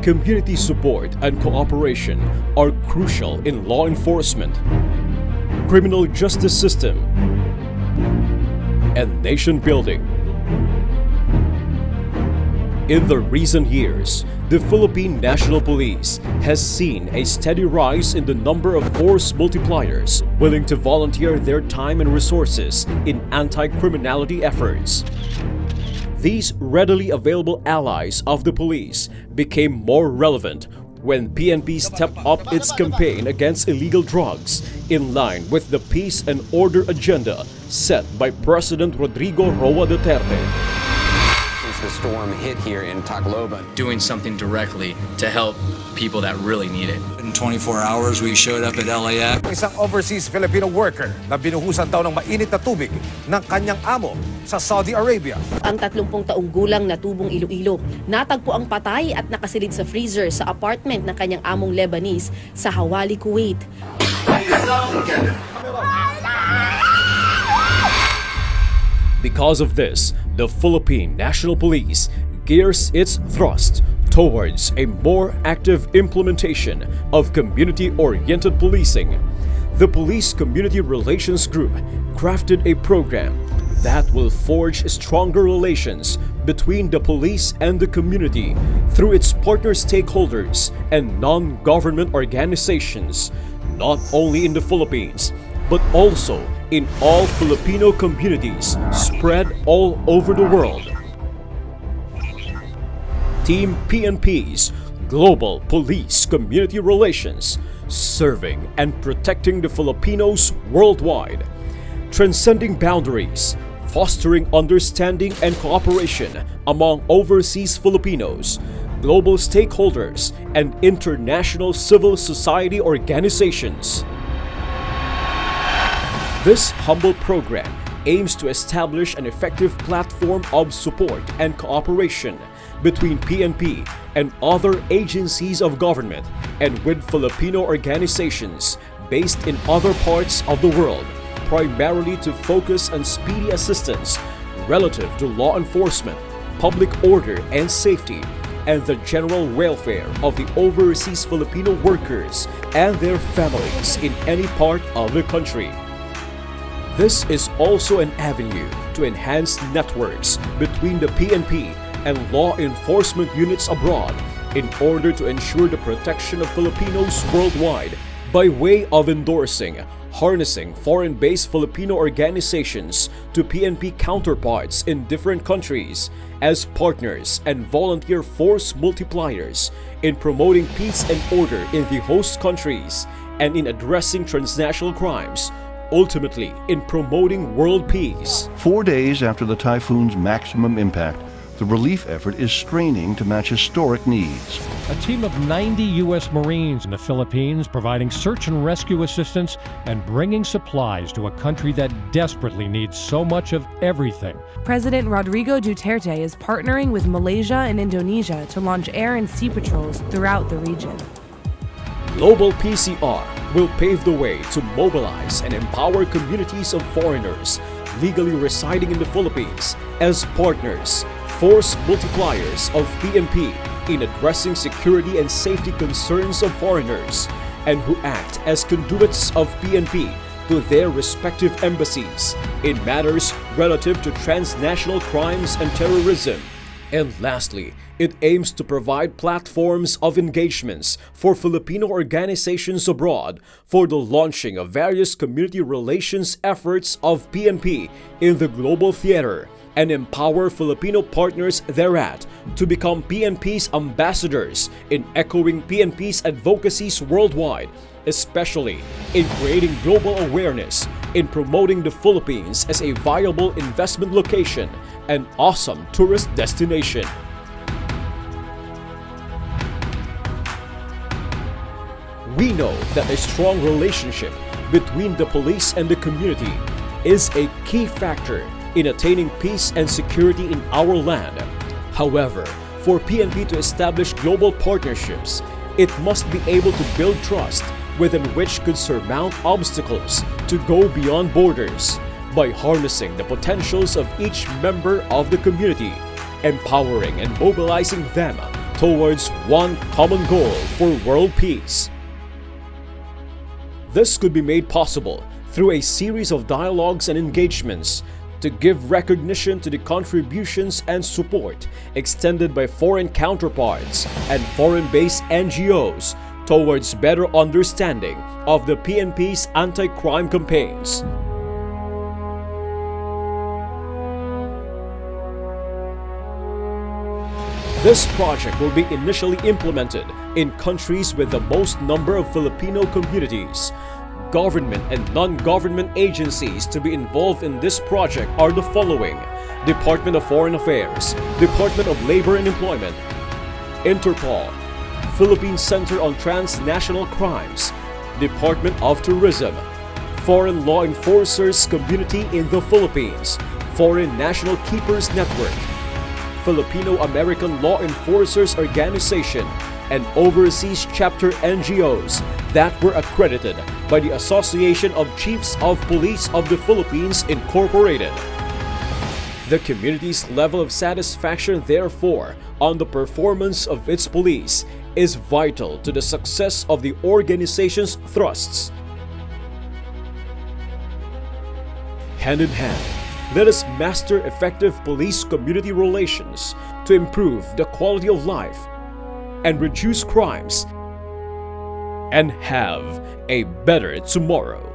Community support and cooperation are crucial in law enforcement, criminal justice system, and nation building. In the recent years, the Philippine National Police has seen a steady rise in the number of force multipliers willing to volunteer their time and resources in anti-criminality efforts. These readily available allies of the police became more relevant when PNP stepped up its campaign against illegal drugs in line with the peace and order agenda set by President Rodrigo Roa Duterte. The storm hit here in Tacloban. Doing something directly to help people that really need it. In 24 hours, we showed up at LAX. Isang overseas Filipino worker na binuhusan daw ng mainit na tubig ng kanyang amo sa Saudi Arabia. Ang 30 taong gulang na tubong Iloilo, natagpo ang patay at nakasilid sa freezer sa apartment ng kanyang among Lebanese sa Hawali, Kuwait. Because of this, the Philippine National Police gears its thrust towards a more active implementation of community-oriented policing. The Police Community Relations Group crafted a program that will forge stronger relations between the police and the community through its partner stakeholders and non-government organizations, not only in the Philippines, but also in all Filipino communities spread all over the world. Team PNP's Global Police Community Relations, serving and protecting the Filipinos worldwide, transcending boundaries, fostering understanding and cooperation among overseas Filipinos, global stakeholders, and international civil society organizations. This humble program aims to establish an effective platform of support and cooperation between PNP and other agencies of government and with Filipino organizations based in other parts of the world, primarily to focus on speedy assistance relative to law enforcement, public order and safety, and the general welfare of the overseas Filipino workers and their families in any part of the country. This is also an avenue to enhance networks between the PNP and law enforcement units abroad in order to ensure the protection of Filipinos worldwide by way of endorsing, harnessing foreign-based Filipino organizations to PNP counterparts in different countries as partners and volunteer force multipliers in promoting peace and order in the host countries and in addressing transnational crimes, ultimately in promoting world peace. 4 days after the typhoon's maximum impact, the relief effort is straining to match historic needs. A team of 90 U.S. Marines in the Philippines providing search and rescue assistance and bringing supplies to a country that desperately needs so much of everything. President Rodrigo Duterte is partnering with Malaysia and Indonesia to launch air and sea patrols throughout the region. Global PCR will pave the way to mobilize and empower communities of foreigners legally residing in the Philippines as partners, force multipliers of PNP in addressing security and safety concerns of foreigners, and who act as conduits of PNP to their respective embassies in matters relative to transnational crimes and terrorism. And lastly, it aims to provide platforms of engagements for Filipino organizations abroad for the launching of various community relations efforts of PNP in the global theater and empower Filipino partners thereat to become PNP's ambassadors in echoing PNP's advocacies worldwide, especially in creating global awareness, in promoting the Philippines as a viable investment location and awesome tourist destination. We know that a strong relationship between the police and the community is a key factor in attaining peace and security in our land. However, for PNP to establish global partnerships, it must be able to build trust within which could surmount obstacles to go beyond borders by harnessing the potentials of each member of the community, empowering and mobilizing them towards one common goal for world peace. This could be made possible through a series of dialogues and engagements to give recognition to the contributions and support extended by foreign counterparts and foreign-based NGOs towards better understanding of the PNP's anti-crime campaigns. This project will be initially implemented in countries with the most number of Filipino communities. Government and non-government agencies to be involved in this project are the following: Department of Foreign Affairs, Department of Labor and Employment, Interpol, Philippine Center on Transnational Crimes, Department of Tourism, Foreign Law Enforcers Community in the Philippines, Foreign National Keepers Network, Filipino-American Law Enforcers Organization, and overseas chapter NGOs that were accredited by the Association of Chiefs of Police of the Philippines Incorporated. The community's level of satisfaction, therefore, on the performance of its police is vital to the success of the organization's thrusts. Hand in hand, let us master effective police-community relations to improve the quality of life and reduce crimes and have a better tomorrow.